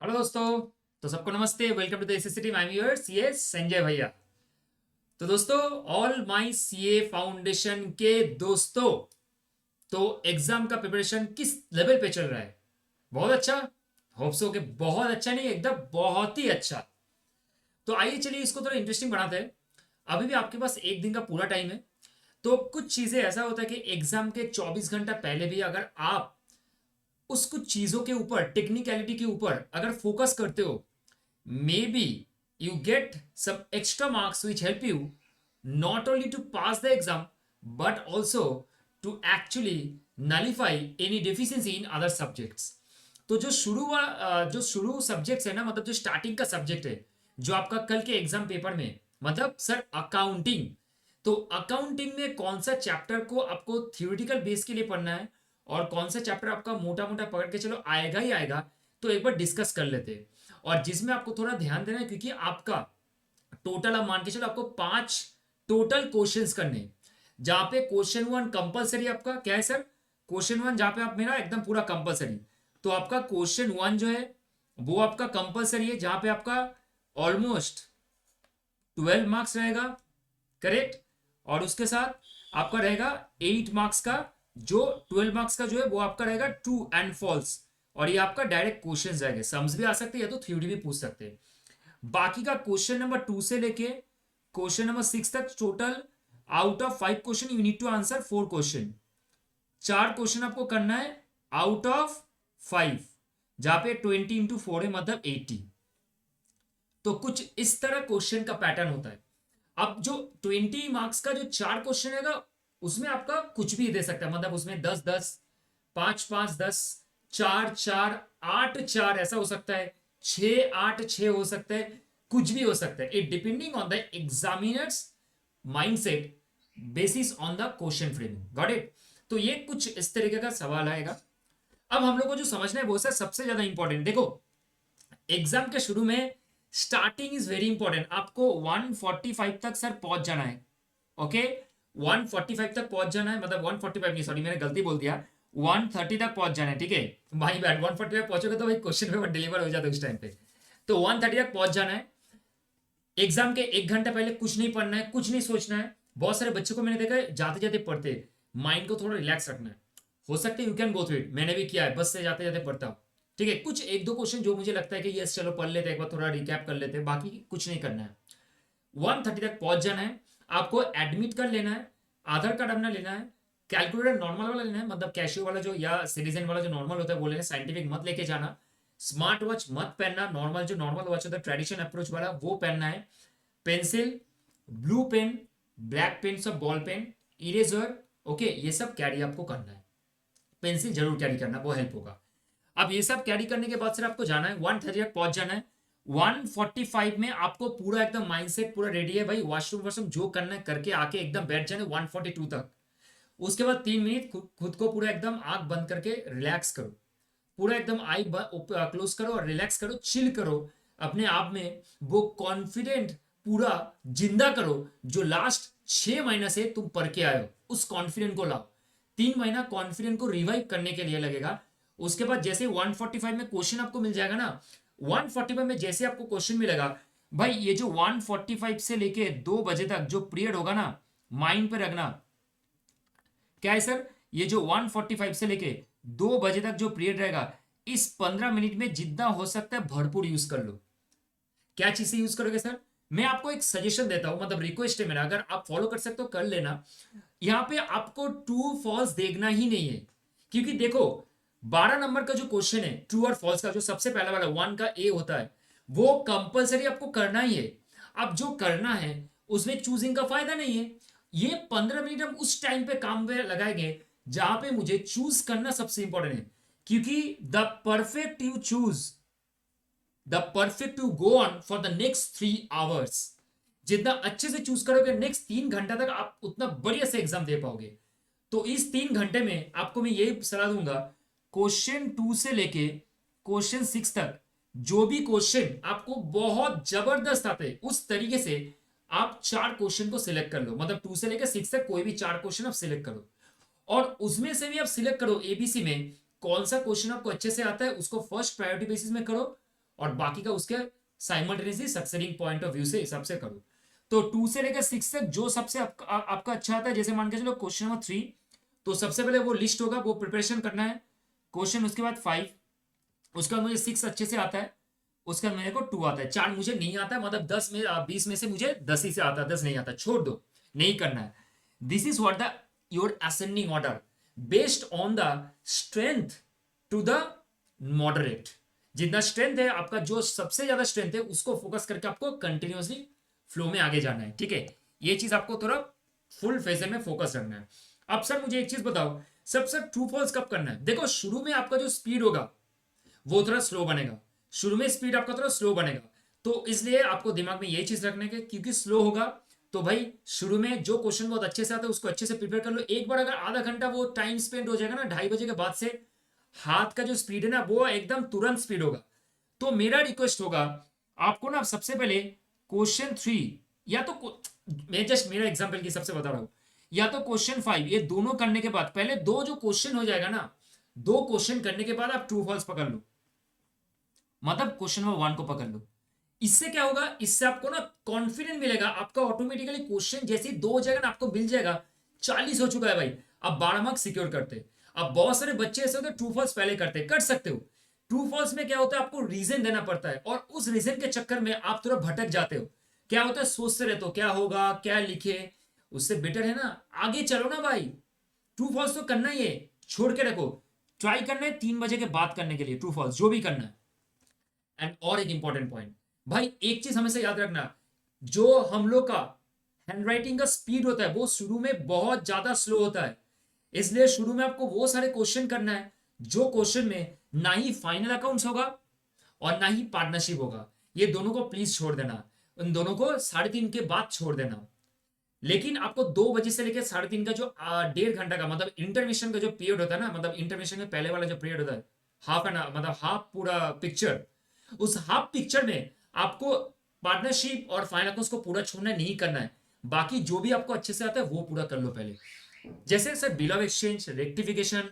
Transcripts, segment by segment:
Hello दोस्तों। तो सबको नमस्ते, welcome to the SSC team. I am your CA Sanjay भैया। तो दोस्तों, ऑल माय सीए फाउंडेशन के दोस्तों, तो एग्जाम का प्रिपरेशन किस लेवल पे चल रहा है? बहुत अच्छा। होप सो कि बहुत अच्छा नहीं, एकदम बहुत ही अच्छा। तो आइए चलिए इसको थोड़ा इंटरेस्टिंग बनाते हैं। अभी भी आपके पास एक दिन का पूरा टाइम है। तो कुछ चीजें ऐसा होता है कि एग्जाम के 24 घंटा पहले भी अगर आप उस कुछ चीजों के ऊपर, टेक्निकलिटी के ऊपर अगर फोकस करते हो, maybe you get some extra marks which help you not only to pass the exam but also to actually nullify any deficiency in other subjects. तो जो शुरू सब्जेक्ट्स है ना, मतलब जो स्टार्टिंग का सब्जेक्ट है, जो आपका कल के एग्जाम पेपर में, मतलब सर अकाउंटिंग। तो अकाउंटिंग में कौन सा चैप्टर को आपको थियोरिटिकल बेस के लिए पढ़ना है और कौन सा चैप्टर आपका मोटा मोटा पकड़ के चलो आएगा ही आएगा, तो एक बार डिस्कस कर लेते हैं। और जिसमें आपको थोड़ा ध्यान देना है, क्योंकि आपका टोटल, आप मान के चलो आपको 5 टोटल क्वेश्चंस करने हैं, जहां पे क्वेश्चन वन कंपलसरी आपका क्या है सर? क्वेश्चन वन जहां पे आप मेरा एकदम पूरा कंपलसरी। तो आपका क्वेश्चन वन जो है वो आपका कंपलसरी है, जहां पे आपका ऑलमोस्ट 12 मार्क्स रहेगा, करेक्ट। और उसके साथ आपका रहेगा 8 मार्क्स का। जो 12 मार्क्स का जो है वो आपका रहेगा ट्रू एंड फॉल्स। और ये आपका डायरेक्ट क्वेश्चन रहेंगे, सम्स भी आ सकते हैं या तो थ्योरी भी पूछ सकते हैं। बाकी का क्वेश्चन नंबर 2 से लेके क्वेश्चन नंबर 6 तक total out of 5 question you need to answer 4 question. 4 question आपको करना है आउट ऑफ 5, जहां पे 20 × 4 है, मतलब 80। तो कुछ इस तरह क्वेश्चन का पैटर्न होता है। अब जो 20 मार्क्स का जो 4 क्वेश्चन रहेगा, उसमें आपका कुछ भी दे सकता है, मतलब उसमें 10 10, 5 5 10, 4 4, 8 4 ऐसा हो सकता है, 6 8 6 हो सकता है, कुछ भी हो सकता है। It depending on the examiners mindset, basis on the question framing. Got it? तो ये कुछ इस तरीके का सवाल आएगा। अब हम लोग को जो समझना है वो सर सबसे ज्यादा इंपॉर्टेंट, देखो एग्जाम के शुरू में स्टार्टिंग इज वेरी इंपॉर्टेंट। आपको 145 तक सर पहुंच जाना है। ओके, 145 तक पहुंच जाना है, मतलब 145 नहीं, सॉरी मैंने गलती बोल दिया, 130 तक पहुंच जाना है, ठीक है। माई बैड, 145 पहुंचोगे तो भाई क्वेश्चन पेपर डिलीवर हो जाता है उस टाइम पे। तो 130 तक पहुंच जाना है। एग्जाम के 1 घंटा पहले कुछ नहीं पढ़ना है, कुछ नहीं सोचना है। बहुत सारे बच्चों को मैंने देखा है जाते जाते पढ़ते, माइंड को थोड़ा रिलैक्स रखना है। हो सकता है you can go through it, मैंने भी किया है, बस से जाते जाते पढ़ता हूँ। ठीक है, कुछ एक दो क्वेश्चन जो मुझे लगता है कि यस चलो पढ़ लेते हैं, एक बार थोड़ा रिकैप कर लेते हैं, बाकी कुछ नहीं करना है। 130 तक पहुंच जाना है। आपको एडमिट कर लेना है, आधार कार्ड अपना लेना है, कैलकुलेटर नॉर्मल वाला लेना है, मतलब कैशियो वाला जो या सिटीजन वाला जो नॉर्मल होता है वो लेना, साइंटिफिक मत लेके जाना। स्मार्ट वॉच मत पहनना, नॉर्मल जो नॉर्मल वॉच होता है ट्रेडिशनल अप्रोच वाला वो पहनना है। Pencil, blue pen, black pen, सब बॉल पेन, इरेजर, ओके, ये सब कैरी आपको करना है। पेंसिल जरूर कैरी करना, वो हेल्प होगा। अब ये सब कैरी करने के बाद सर आपको जाना है 130 तक पहुंच जाना है। 145 में आपको पूरा एकदम माइंडसेट पूरा रेडी है भाई, वॉशरूम वॉशरूम जो करना है करके आके एकदम बैठ जाना 142 तक। उसके बाद 3 मिनट खुद को पूरा एकदम आंख बंद करके रिलैक्स करो, पूरा एकदम आई क्लोज करो और रिलैक्स करो, चिल करो अपने आप में। वो कॉन्फिडेंट पूरा जिंदा करो जो लास्ट 6 महीना से तुम पढ़ के आए हो, उस कॉन्फिडेंट को लाओ। 3 महीना कॉन्फिडेंट को रिवाइव करने के लिए लगेगा। उसके बाद जैसे 145 में क्वेश्चन आपको मिल जाएगा ना, 145 में जैसे आपको क्वेश्चन मिलेगा, भाई ये जो 145 से लेके 2 बजे तक जो पीरियड होगा ना, माइंड पे रखना। क्या है सर? ये जो 145 से लेके 2 बजे तक जो पीरियड रहेगा, इस 15 मिनट में जितना हो सकता है भरपूर यूज कर लो। क्या चीज से यूज करोगे सर? मैं आपको एक सजेशन देता हूं, मतलब रिक्वेस्ट है मेरा, अगर आप फॉलो कर सकते हो कर लेना। यहां पे आपको ट्रू फॉल्स देखना ही नहीं है, क्योंकि देखो 12 नंबर का जो क्वेश्चन है ट्रू और फॉल्स का, जो सबसे पहला वाला 1 का ए होता है, वो कंपलसरी आपको करना ही है। अब जो करना है उसमें चूजिंग का फायदा नहीं है। ये 15 मिनट हम उस टाइम पे काम पे लगाएंगे जहां पे मुझे चूज करना सबसे इंपॉर्टेंट है, क्योंकि the perfect you choose, the perfect to go on for the next 3 hours. जितना अच्छे से चूज करोगे नेक्स्ट 3 घंटा तक आप उतना बढ़िया से एग्जाम दे पाओगे। तो इस 3 घंटे में आपको मैं यही सलाह दूंगा, क्वेश्चन 2 से लेके क्वेश्चन 6 तक जो भी क्वेश्चन आपको बहुत जबरदस्त आते उस तरीके से आप 4 क्वेश्चन को सिलेक्ट कर लो, मतलब 2 से लेकर 6 तक कोई भी 4 क्वेश्चन आप सिलेक्ट करो। और उसमें से भी आप सिलेक्ट करो एबीसी में कौन सा क्वेश्चन आपको अच्छे से आता है, उसको फर्स्ट प्रायोरिटी बेसिस में करो। और बाकी का उसके साइमल्टेनियसली सक्सेसिंग पॉइंट ऑफ व्यू से हिसाब से करो। तो 2 से लेकर 6 तक जो सबसे आपका अच्छा आता है, जैसे मान के चलो क्वेश्चन नंबर 3, तो सबसे पहले वो लिस्ट होगा, वो प्रिपरेशन करना है क्वेश्चन, उसके बाद 5, उसके बाद मुझे 6 अच्छे से आता है, उसके बाद मेरे को 2 आता है, 4 मुझे नहीं आता है, मतलब 10 में 20 में से मुझे 10 ही से आता है, 10 नहीं आता, छोड़ दो, नहीं करना है। This is what the your ascending order based on the strength to the moderate. जितना स्ट्रेंथ है आपका, जो सबसे ज्यादा स्ट्रेंथ है उसको फोकस करके आपको कंटिन्यूअसली फ्लो में आगे जाना है, ठीक है। ये चीज आपको थोड़ा फुल फेज में फोकस रखना है। अब सर मुझे एक चीज बताओ, सबसे ट्रू फॉल्स कब करना है? देखो शुरू में आपका जो स्पीड होगा वो थोड़ा स्लो बनेगा, शुरू में स्पीड आपका थोड़ा स्लो बनेगा, तो इसलिए आपको दिमाग में यही चीज रखने के, क्योंकि स्लो होगा तो भाई शुरू में जो क्वेश्चन बहुत अच्छे से आता है उसको अच्छे से प्रिपेयर कर लो। एक बार अगर आधा घंटा वो टाइम स्पेंड हो जाएगा ना 2:30 बजे के बाद से, हाथ का जो स्पीड है ना वो एकदम तुरंत स्पीड होगा। तो मेरा रिक्वेस्ट होगा आपको ना, सबसे पहले क्वेश्चन 3 या तो मैं जस्ट मेरा एग्जांपल की सबसे बता रहा हूं, या तो क्वेश्चन 5, ये दोनों करने के बाद पहले 2 जो क्वेश्चन हो जाएगा ना, 2 क्वेश्चन करने के बाद आप ट्रू फॉल्स पकड़ लो, मतलब क्वेश्चन नंबर 1 को पकड़ लो। इससे क्या होगा, इससे आपको ना कॉन्फिडेंस मिलेगा, आपका ऑटोमेटिकली क्वेश्चन जैसे 2 हो जाएगा ना आपको मिल जाएगा, 40 हो चुका है भाई, अब 12 मार्क्स सिक्योर करते। अब बहुत सारे बच्चे ऐसे होते ट्रू फॉल्स पहले करते, कर सकते हो। ट्रू फॉल्स में क्या होता है, आपको रीजन देना पड़ता है, और उस रीजन के चक्कर में आप थोड़ा भटक जाते हो। क्या होता है, सोचते रहते हो क्या होगा, क्या लिखे, उससे बेटर है ना आगे चलो ना भाई। ट्रू फॉल्स तो करना ही है, छोड़ के रखो, ट्राई करना है 3 बजे के बाद करने के लिए ट्रू फॉल्स जो भी करना है। एंड और एक इंपॉर्टेंट पॉइंट भाई, एक चीज हमेशा याद रखना, जो हम लोग का हैंडराइटिंग का स्पीड होता है वो शुरू में बहुत ज्यादा स्लो होता है, इसलिए शुरू में आपको वो सारे क्वेश्चन करना है जो क्वेश्चन में ना ही फाइनल अकाउंट्स होगा और ना ही पार्टनरशिप होगा। ये दोनों को प्लीज छोड़ देना, उन दोनों को 3:30 के बाद छोड़ देना। लेकिन आपको 2 बजे से लेकर 3:30 का जो 1.5 घंटा का मतलब इंटरमिशन का जो पीरियड होता है ना, मतलब इंटरमिशन के पहले वाला जो पीरियड होता है, हाफ एन मतलब हाफ पूरा पिक्चर, उस हाफ पिक्चर में आपको पार्टनरशिप और फाइनल अकाउंट्स को पूरा छोड़ना नहीं करना है, बाकी जो भी आपको अच्छे से आता है वो पूरा कर लो पहले। जैसे sir bill of exchange, rectification,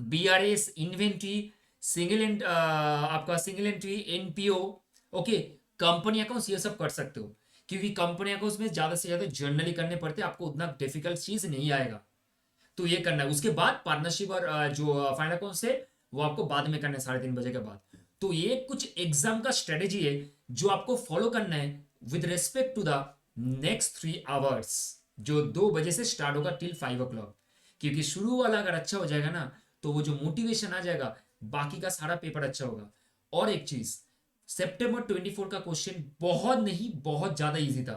BRS, inventory, आपका single entry, NPO, okay, company accounts, ये सब कर सकते हो, क्योंकि कंपनी अकाउंट्स में ज्यादा से ज्यादा जर्नली करने पड़ते हैं, आपको उतना डिफिकल्ट चीज नहीं आएगा, तो ये करना है। उसके बाद पार्टनरशिप और जो फाइनल अकाउंट्स है वो आपको बाद में करना है 3:30 बजे के बाद। तो ये कुछ एग्जाम का स्ट्रेटेजी है जो आपको फॉलो करना है with respect to the next 3 hours, जो 2 बजे से स्टार्ट होगा टिल 5 o'clock। क्योंकि शुरू वाला अगर अच्छा हो जाएगा ना तो वो जो मोटिवेशन आ जाएगा, बाकी का सारा पेपर अच्छा होगा। और एक चीज, सितंबर 24 का क्वेश्चन बहुत नहीं बहुत ज्यादा इजी था,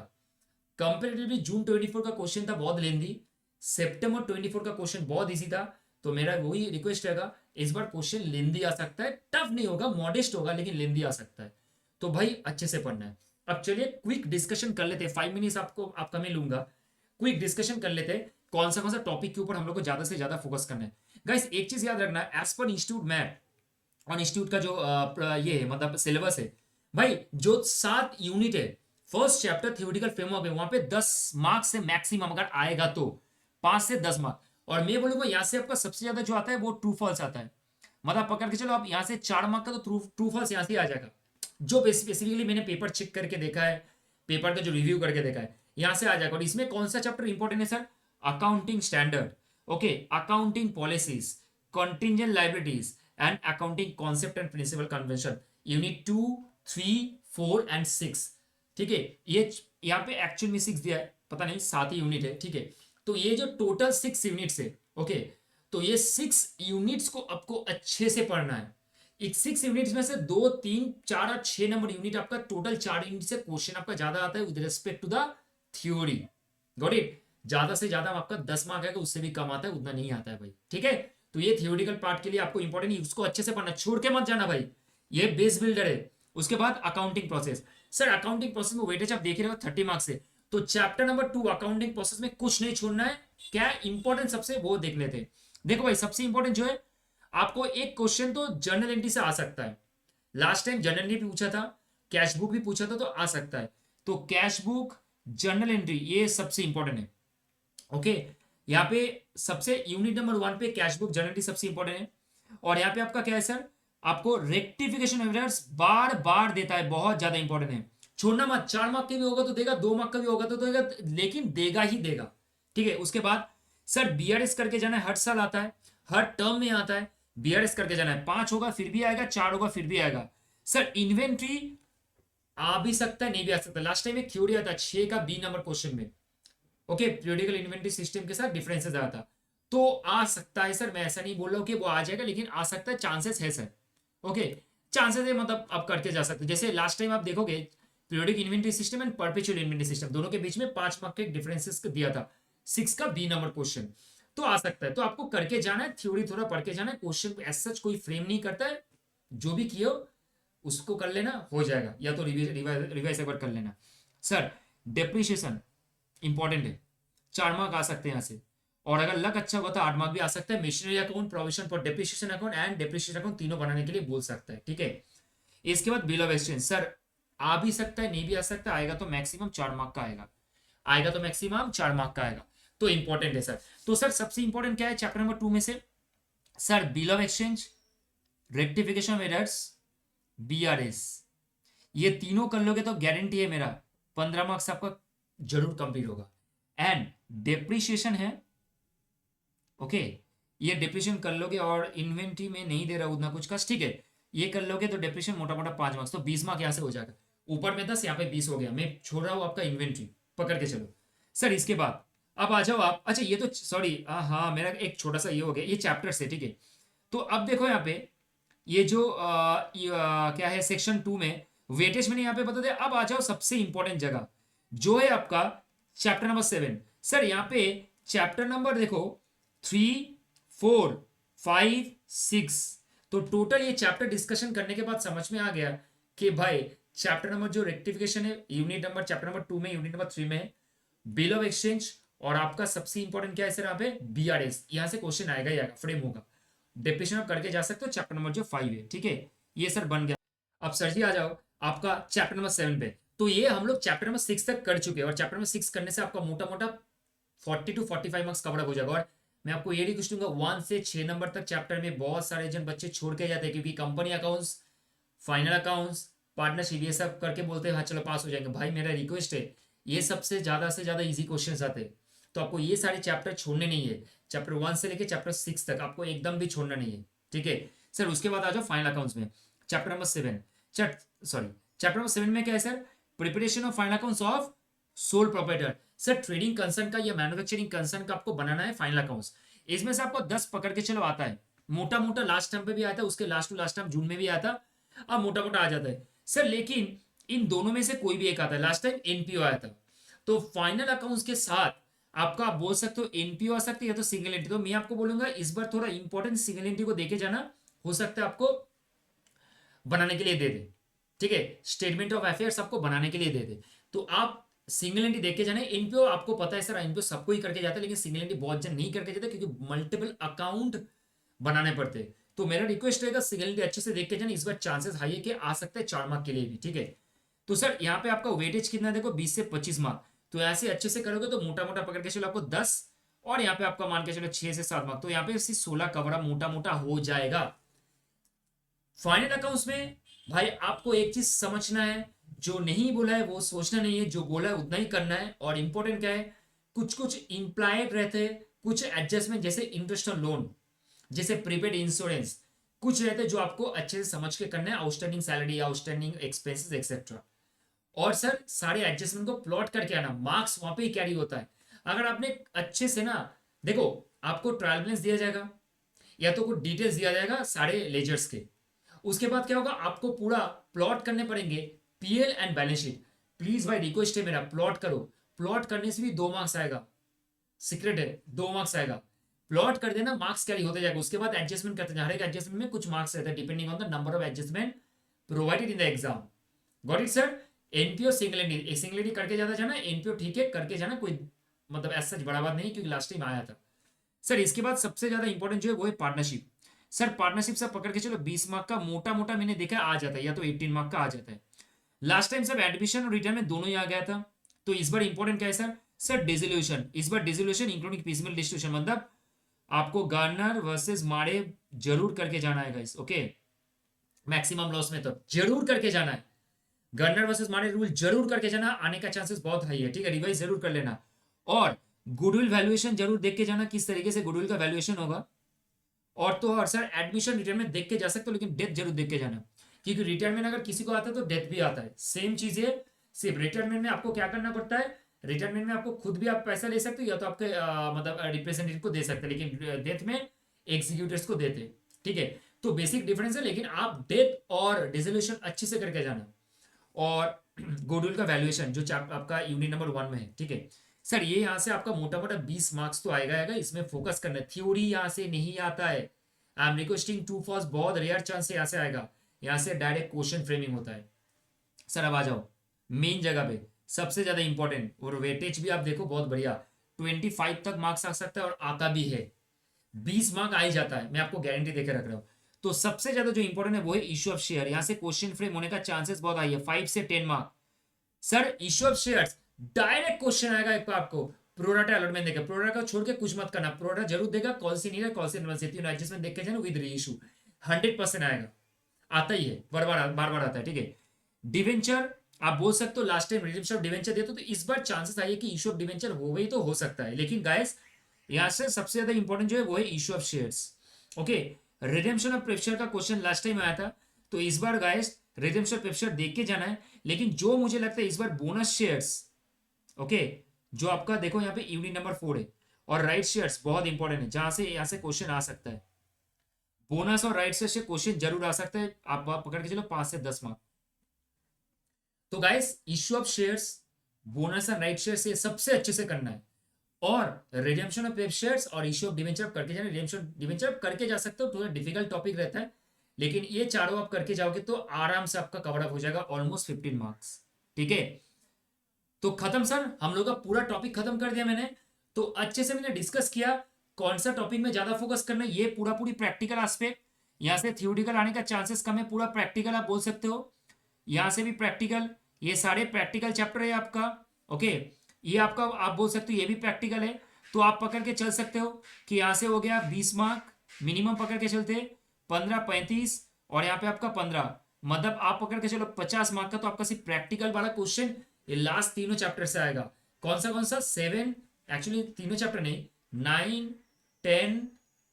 कंपेरेटिवली जून 24 का क्वेश्चन था बहुत लेंदी, सितंबर 24 का क्वेश्चन बहुत इजी था। तो मेरा वही रिक्वेस्ट रहेगा, इस बार क्वेश्चन लेंदी आ सकता है, टफ नहीं होगा, मॉडेस्ट होगा, लेकिन लेंदी आ सकता है, तो भाई अच्छे से पढ़ना है। अब चलिए क्विक डिस्कशन कर लेते हैं, 5 मिनट्स आपका मैं लूंगा, क्विक डिस्कशन कर लेते हैं कौन सा टॉपिक के ऊपर हम लोग को ज्यादा से ज्यादा फोकस करना है। गाइस एक चीज याद रखना, एज पर इंस्टीट्यूट मैथ और इंस्टीट्यूट का जो ये है मतलब सिलेबस है भाई, जो 7 यूनिट है, फर्स्ट चैप्टर थ्योरेटिकल फ्रेमवर्क है, वहां पे 10 मार्क्स से मैक्सिमम अगर आएगा तो 5 से 10 मार्क्स। और मैं बोलूंगा यहाँ से आपका सबसे ज्यादा जो आता है वो ट्रू फॉल्स आता है, मतलब पकड़ के चलो आप यहाँ से 4 मार्क का तो ट्रू फॉल्स यहाँ से आ जाएगा, जो स्पेसिफिकली मैंने पेपर चेक करके देखा है, पेपर का जो रिव्यू करके देखा है, यहाँ से आ जाएगा। और इसमें कौन सा चैप्टर इंपॉर्टेंट है sir? Accounting standard, okay, accounting policies, contingent liabilities and accounting concept and principle convention, unit 2, 3, 4 and 6, ठीक है। ये यहाँ पे एक्चुअल में 6 दिया है, पता नहीं 7 ही यूनिट है, ठीक है। तो ये जो टोटल 6 यूनिट्स है, ओके, तो ये 6 यूनिट्स को आपको अच्छे से पढ़ना है। एक 6 यूनिट्स में से 2, 3, 4 और 6 नंबर यूनिट आपका, टोटल 4 यूनिट से क्वेश्चन आपका ज्यादा आता है with respect to the theory, got it. ज्यादा से ज्यादा आपका 10 मार्क है, उससे भी कम आता है, उतना नहीं आता है भाई, ठीक है। तो ये थियोरिटिकल पार्ट के लिए आपको इंपॉर्टेंट है, उसको अच्छे से पढ़ना, छोड़ के मत जाना भाई, ये बेस बिल्डर है। उसके बाद accounting process, sir accounting process में वेटेज आप देख रहे हो 30 मार्क्स से, तो चैप्टर नंबर 2 अकाउंटिंग प्रोसेस में कुछ नहीं छोड़ना है, क्या इंपॉर्टेंट सबसे वो देख लेते हैं। देखो भाई सबसे इंपॉर्टेंट जो है, आपको एक क्वेश्चन तो जर्नल एंट्री से आ सकता है, लास्ट टाइम जर्नल एंट्री भी पूछा था, कैश बुक भी पूछा था, तो आ सकता है। तो कैश बुक, जर्नल एंट्री, ये सबसे इंपॉर्टेंट है, ओके। यहाँ पे सबसे यूनिट नंबर 1 पे कैश बुक जर्नल एंट्री सबसे इंपॉर्टेंट है। और यहाँ पे आपका क्या है सर, आपको रेक्टिफिकेशन ऑफ एरर्स बार बार देता है, बहुत ज्यादा इंपॉर्टेंट है। छोड़ना मत, 4 मार्क के भी होगा तो देगा, 2 मार्क का भी होगा तो देगा, लेकिन देगा ही देगा। ठीक है, उसके बाद सर बीआरएस करके जाना है, हर साल आता है, हर टर्म में आता है, बीआरएस करके जाना है। 5 होगा फिर भी आएगा, 4 होगा फिर भी आएगा। सर इन्वेंट्री आ भी सकता है, नहीं भी आ सकता। लास्ट टाइम एक थ्योरी आता है 6 का बी नंबर क्वेश्चन में, ओके, पीरियोडिकल इन्वेंटरी सिस्टम के साथ डिफरेंसेस आया था, तो आ सकता है सर। मैं ऐसा नहीं बोल रहा हूँ कि वो आ जाएगा, लेकिन आ सकता है, चांसेस है सर। ओके, चांसेस है, मतलब आप करके जा सकते हैं। जैसे लास्ट टाइम आप देखोगे periodic inventory system and perpetual inventory system, दोनों के बीच में 5 मार्क के डिफरेंसेस दिया था, 6 का बी नंबर क्वेश्चन, तो आ सकता है। तो आपको करके जाना है, थ्योरी थोड़ा पढ़ के जाना है, क्वेश्चन एज सच कोई फ्रेम नहीं करता है, जो भी किए हो उसको कर लेना, हो जाएगा, या तो रिवाइज एक बार कर लेना। सर डेप्रिशिएशन इंपॉर्टेंट है, 4 मार्क आ सकते हैं यहाँ से, और अगर लक अच्छा होगा तो 8 मार्क भी आ सकता है। Missionary account, provision for depreciation account and depreciation account, तीनों बनाने के लिए बोल सकता है। ठीक है, इसके बाद बिल ऑफ एक्सचेंज, सर आ भी सकता है, नहीं भी आ सकता, आएगा तो मैक्सिमम 4 मार्क का आएगा, आएगा तो मैक्सिमम 4 मार्क का आएगा, तो इंपॉर्टेंट है सर। तो सर सबसे इंपॉर्टेंट क्या है चैप्टर नंबर 2 में से? Sir bill of exchange, rectification of errors, BRS, ये तीनों कर लोगे तो गारंटी है मेरा 15 मार्क्स आपका जरूर कंप्लीट होगा। एंड डेप्रिशिएशन है, ओके, ये डेप्रिशिएशन कर लोगे, और इन्वेंट्री में नहीं दे रहा उतना कुछ का, ठीक है, ये कर लोगे तो डेप्रिशिएशन मोटा मोटा 5 मार्क्स, तो 20 मार्क यहाँ से हो जाएगा। ऊपर में 10, यहाँ पे 20 हो गया। मैं छोड़ रहा हूँ आपका इन्वेंट्री, पकड़ के चलो। सर इसके बाद अब आ जाओ आप, अच्छा ये तो सॉरी, हाँ मेरा एक छोटा सा ये हो गया, ये चैप्टर से, ठीक है। तो अब देखो यहाँ पे ये जो क्या है सेक्शन 2 में वेटेज मैंने यहाँ पे बता दिया। अब आ जाओ सबसे इंपॉर्टेंट जगह, जो है आपका चैप्टर नंबर 7। सर यहाँ पे चैप्टर नंबर देखो 3, 4, 5, 6, तो टोटल ये चैप्टर डिस्कशन करने के बाद समझ में आ गया कि भाई चैप्टर नंबर जो रेक्टिफिकेशन है, यूनिट नंबर चैप्टर नंबर 2 में, यूनिट नंबर 3 में बिल ऑफ एक्सचेंज, और आपका सबसे इंपॉर्टेंट क्या है सर यहाँ पे? बीआरएस। यहां से क्वेश्चन आएगा ही आएगा, फ्रेम होगा, डेफिनेशन आप करके जा सकते हो। चैप्टर नंबर जो 5 है, ठीक है, ये सर बन गया। अब सर जी आ जाओ आपका चैप्टर नंबर 7 पे। तो ये हम लोग चैप्टर नंबर 6 तक कर चुके हैं, और चैप्टर नंबर 6 करने से आपका मोटा मोटा 40 to 45 मार्क्स कवर अप हो जाएगा। और मैं आपको ये रिक्वेस्ट दूंगा, 1 से 6 नंबर तक चैप्टर में बहुत सारे जन बच्चे छोड़ के जाते हैं, क्योंकि company accounts, final accounts, partnership, ये सब करके बोलते हैं हाँ चलो पास हो जाएंगे। भाई मेरा रिक्वेस्ट है, ये सबसे ज्यादा इजी क्वेश्चन आते हैं, तो आपको ये सारे चैप्टर छोड़ने नहीं है। चैप्टर 1 से लेकर चैप्टर 6 तक आपको एकदम भी छोड़ना नहीं है, ठीक है। सर उसके बाद आ जाओ फाइनल अकाउंट्स में, चैप्टर नंबर 7, चैप्टर नंबर 7 में क्या है sir? Preparation of final accounts of sole proprietor. Sir trading concern का या मैन्युफैक्चरिंग कंसर्न का आपको बनाना है फाइनल अकाउंट्स। इसमें से आपको 10 पकड़ के चलो आता है, मोटा मोटा लास्ट टर्म पे भी आता है, उसके लास्ट टू लास्ट टर्म जून में भी आता है, अब मोटा मोटा आ जाता है सर। लेकिन इन दोनों में से कोई भी एक आता है। लास्ट टाइम एनपीओ आया था, तो फाइनल अकाउंट्स के साथ आपका आप बोल सकते हो एनपीओ आ सकती है या तो सिंगल एंट्री। तो मैं आपको बोलूंगा इस बार थोड़ा इंपॉर्टेंट सिंगल एंट्री को देके जाना, हो सकता है आपको बनाने के लिए दे दे, ठीक है, स्टेटमेंट ऑफ अफेयर्स आपको बनाने के लिए दे दे, तो आप सिंगल एंट्री देख के जाना। एनपीओ आपको पता है सर, एनपीओ सबको ही करके जाता है, लेकिन सिंगल एंट्री बहुत जन नहीं करके जाते, क्योंकि मल्टीपल अकाउंट बनाने पड़ते हैं। तो मेरा रिक्वेस्ट रहेगा सिंगल एंट्री अच्छे से देख के जाना, इस बार चांसेस हाई है कि आ सकते हैं 4 मार्क के लिए भी, ठीक है। तो सर यहाँ पे आपका वेटेज कितना देखो, 20 से 25 मार्क, तो यहाँ से अच्छे से करोगे तो मोटा मोटा पकड़ के चलो आपको 10, और यहाँ पे आपका मान के चलो 6 से 7 मार्क, तो यहाँ पे 16 कवर अप मोटा मोटा हो जाएगा। फाइनल अकाउंट्स में भाई आपको एक चीज समझना है, जो नहीं बोला है वो सोचना नहीं है, जो बोला है उतना ही करना है। और इंपॉर्टेंट क्या है, कुछ कुछ इंप्लाइड रहते हैं, कुछ एडजस्टमेंट, जैसे इंटरेस्ट ऑन लोन, जैसे प्रीपेड इंश्योरेंस, कुछ रहते हैं जो आपको अच्छे से समझ के करना है, outstanding salary, outstanding expenses etcetera. और सर सारे एडजस्टमेंट को प्लॉट करके आना, मार्क्स वहां पे ही कैरी होता है। अगर आपने अच्छे से ना देखो, आपको ट्रायल बैलेंस दिया जाएगा, या तो कुछ डिटेल्स दिया जाएगा सारे लेजर्स के, उसके बाद क्या होगा, आपको पूरा प्लॉट करने पड़ेंगे, PL and balance sheet. Please भाई रिक्वेस्ट है मेरा, प्लॉट करो, प्लॉट करने से भी 2 मार्क्स आएगा, सीक्रेट है, 2 मार्क्स आएगा, प्लॉट कर देना, मार्क्स कैरी होते जाएगा। उसके बाद एडजस्टमेंट करते जाना, हर एक एडजस्टमेंट में कुछ मार्क्स रहता है, depending on the number of adjustment provided in the exam. Got it sir? NPO single entry, single entry करके जाता जाना, एनपीओ ठीक है करके जाना, कोई मतलब ऐसा बड़ा बात नहीं, क्योंकि लास्ट टाइम आया था। सर इसके बाद सबसे ज्यादा इंपॉर्टेंट जो है वो है पार्टनरशिप। सर पार्टनरशिप सब पकड़ के चलो, 20 मार्क का मोटा मोटा मैंने देखा आ जाता है, या तो 18 मार्क का आ जाता है। लास्ट टाइम सब एडमिशन और रिटर्न में दोनों ही आ गया था, तो इस बार इंपॉर्टेंट क्या है सर? सर डिसोल्यूशन, इस बार डिसोल्यूशन इंक्लूडिंग पीसमेल डिस्ट्रीब्यूशन, मतलब आपको गार्नर वर्सेस मारे जरूर करके जाना है गाइस, ओके। मैक्सिमम लॉस में तो जरूर करके जाना है। गवर्नर वर्सेस मार्टिन रूल जरूर करके जाना, आने का चांसेस बहुत हाई है, ठीक है, रिवाइज जरूर कर लेना। और गुडविल वैल्यूएशन जरूर देख के जाना, किस तरीके से गुडविल का वैल्यूएशन होगा। और तो और सर एडमिशन रिटायरमेंट देख के जा सकते हो, लेकिन डेथ जरूर देख के जाना, क्योंकि रिटायरमेंट अगर किसी को आता है तो डेथ भी आता है, सेम चीज है। सिर्फ रिटायरमेंट में आपको क्या करना पड़ता है, रिटायरमेंट में आपको खुद भी आप पैसा ले सकते हो, या तो आपके मतलब रिप्रेजेंटेटिव को दे सकते हैं, लेकिन डेथ में एग्जीक्यूटिव्स को देते हैं, ठीक है। तो बेसिक डिफरेंस है, लेकिन आप डेथ और डिसोल्यूशन अच्छे से करके जाना। और गुडविल का वैल्यूएशन जो आपका यूनिट नंबर 1 में है, ठीक है सर। ये यहाँ से आपका मोटा मोटा 20 मार्क्स तो आएगा, इसमें फोकस करना है, थ्योरी यहाँ से नहीं आता है। I am requesting to first, बहुत रेयर चांस से यहाँ से आएगा, यहाँ से डायरेक्ट क्वेश्चन फ्रेमिंग होता है। सर अब आ जाओ मेन जगह पे, सबसे ज्यादा इंपॉर्टेंट, और वेटेज भी आप देखो बहुत बढ़िया, 25 तक मार्क्स आ सकता है और आता भी है, 20 मार्क आ ही जाता है, मैं आपको गारंटी देकर रख रहा हूं। तो सबसे ज्यादा जो इंपॉर्टेंट है वो है इश्यू ऑफ शेयर, यहां से क्वेश्चन फ्रेम होने का चांसेस बहुत हाई है, 5 से 10 mark. Sir issue of shares direct question आएगा एक आपको, प्रोराटा अलॉटमेंट देगा, प्रोराटा को छोड़ के कुछ मत करना, प्रोराटा जरूर देगा, कॉल सी नहीं, कॉल सी तीनों एडजस्टमेंट देख के जाना विद री इशू, 100% आएगा, आता ही है, बार बार आता है, ठीक है। डिवेंचर आप बोल सकते हो last time redemption of debenture देते तो इस बार चांसेस आइए कि इशू ऑफ डिवेंचर हो गई तो हो सकता है, लेकिन गाइस यहां से सबसे ज्यादा इंपॉर्टेंट जो है वो है issue of shares. Okay, redemption of prefer का क्वेश्चन लास्ट टाइम आया था, तो इस बार गाइस रिडेम्पशन ऑफ प्रेफर देख के जाना है, लेकिन जो मुझे लगता है इस बार बोनस शेयर्स, ओके, जो आपका देखो यहाँ पे यूनिट नंबर 4 है, और राइट शेयर्स बहुत इंपॉर्टेंट है, जहां से यहाँ से क्वेश्चन आ सकता है, बोनस और राइट शेयर से क्वेश्चन जरूर आ सकता है, आप पकड़ के चलो 5 से 10 मार्क। तो guys issue of shares, bonus and right share से सबसे अच्छे से करना है, और रिडेम्पशन ऑफ प्रेफ शेयर्स और इश्यू ऑफ डिवेंचर करके जाना, रिडेम्पशन डिवेंचर करके जा सकते हो, थोड़ा डिफिकल्ट टॉपिक रहता है, लेकिन ये चारों आप करके जाओगे तो आराम से आपका कवर अप हो जाएगा, ऑलमोस्ट 15 मार्क्स, ठीक है। तो खत्म सर, हम लोग का पूरा टॉपिक खत्म कर दिया मैंने, तो अच्छे से मैंने डिस्कस किया कौन सा टॉपिक में ज्यादा फोकस करना है, ये पूरी प्रैक्टिकल एस्पेक्ट, यहां से थ्योरेटिकल आने का चांसेस कम है, पूरा प्रैक्टिकल आप बोल सकते हो, यहां से भी प्रैक्टिकल, ये सारे प्रैक्टिकल चैप्टर है आपका, ओके। ये आपका आप बोल सकते हो ये भी प्रैक्टिकल है, तो आप पकड़ के चल सकते हो कि यहां से हो गया 20 मार्क मिनिमम पकड़ के चलते, 15 35, और यहाँ पे आपका 15, मतलब आप पकड़ के चलो 50 मार्क का, तो आपका सिर्फ प्रैक्टिकल वाला क्वेश्चन ये लास्ट तीनों चैप्टर से आएगा। कौन सा 7, एक्चुअली तीनों चैप्टर नहीं, 9 10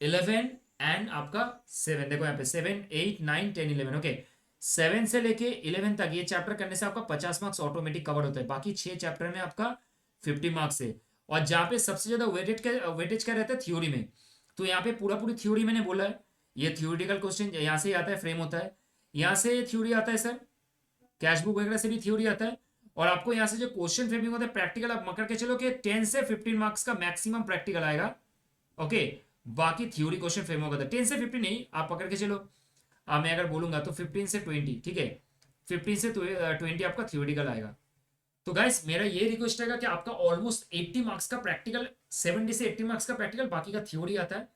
11 एंड आपका 7, देखो यहाँ पे 7 8 9 10 11, ओके। 7 से लेके 11 तक ये चैप्टर करने से आपका 50 मार्क्स ऑटोमेटिक कवर होता है, बाकी 6 चैप्टर में आपका 50 मार्क्स है। और जहां पे सबसे ज्यादा वेटेज क्या रहता है थ्योरी में, तो यहाँ पे पूरी थ्योरी मैंने बोला है, ये थ्योरेटिकल क्वेश्चन यहाँ से आता है, फ्रेम होता है, यहाँ से थ्योरी आता है सर, कैश बुक वगैरह से भी थ्योरी आता है, और आपको यहाँ से जो क्वेश्चन फ्रेमिंग होता है प्रैक्टिकल, आप मकर के चलो कि 10 से 15 मार्क्स का मैक्सिमम प्रैक्टिकल आएगा, ओके। बाकी थ्योरी क्वेश्चन फ्रेम होगा 10 से 15 नहीं, आप पकड़ के चलो, मैं अगर बोलूंगा तो 15 से 20, ठीक है, 15 से 20 आपका थ्योरेटिकल आएगा। तो गाइस मेरा ये रिक्वेस्ट रहेगा कि आपका ऑलमोस्ट 80 मार्क्स का प्रैक्टिकल, 70 से 80 मार्क्स का प्रैक्टिकल, बाकी का थ्योरी आता है।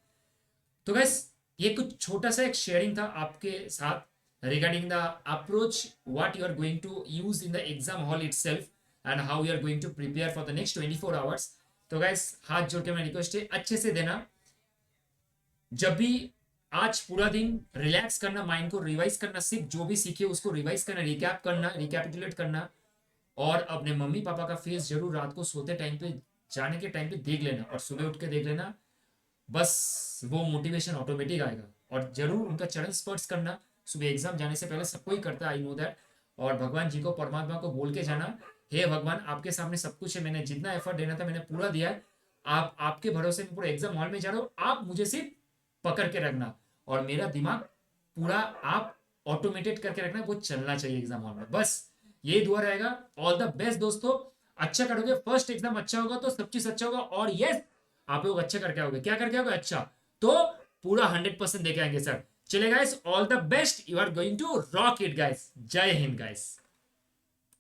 तो गाइस ये कुछ छोटा सा एक शेयरिंग था आपके साथ regarding the approach what you are going to use in the exam hall itself and how you are going to prepare for the next 24 hours. तो गाइस हाथ जोड़ के मेरा रिक्वेस्ट है अच्छे से देना, जब भी आज पूरा दिन रिलैक्स करना, माइंड को रिवाइज करना, सिर्फ जो भी सीखे उसको रिवाइज करना, रिकैप करना, रिकैपिटुलेट करना, और अपने मम्मी पापा का फेस जरूर रात को सोते टाइम पे, जाने के टाइम पे देख लेना, और सुबह उठ के देख लेना, बस वो मोटिवेशन ऑटोमेटिक आएगा। और जरूर उनका चरण स्पर्श करना, सुबह एग्जाम जाने से पहले सबको ही करता है, आई नो दैट। और भगवान जी को, परमात्मा को बोल के जाना, हे भगवान आपके सामने सब कुछ है, मैंने जितना एफर्ट देना था मैंने पूरा दिया है, आप आपके भरोसे में पूरा एग्जाम हॉल में जा रहा हो, आप मुझे सिर्फ पकड़ के रखना, और मेरा दिमाग पूरा आप ऑटोमेटेड करके रखना, वो चलना चाहिए एग्जाम हॉल में, बस ये दुआ रहेगा। ऑल द बेस्ट दोस्तों, अच्छा करोगे, फर्स्ट एग्जाम अच्छा होगा तो सब चीज अच्छा होगा, और यस आप लोग अच्छा करके आओगे, क्या करके आओगे अच्छा, तो पूरा 100% देके आएंगे सर। चले guys, all the best, you are going to rock it guys, जय हिंद गाइस।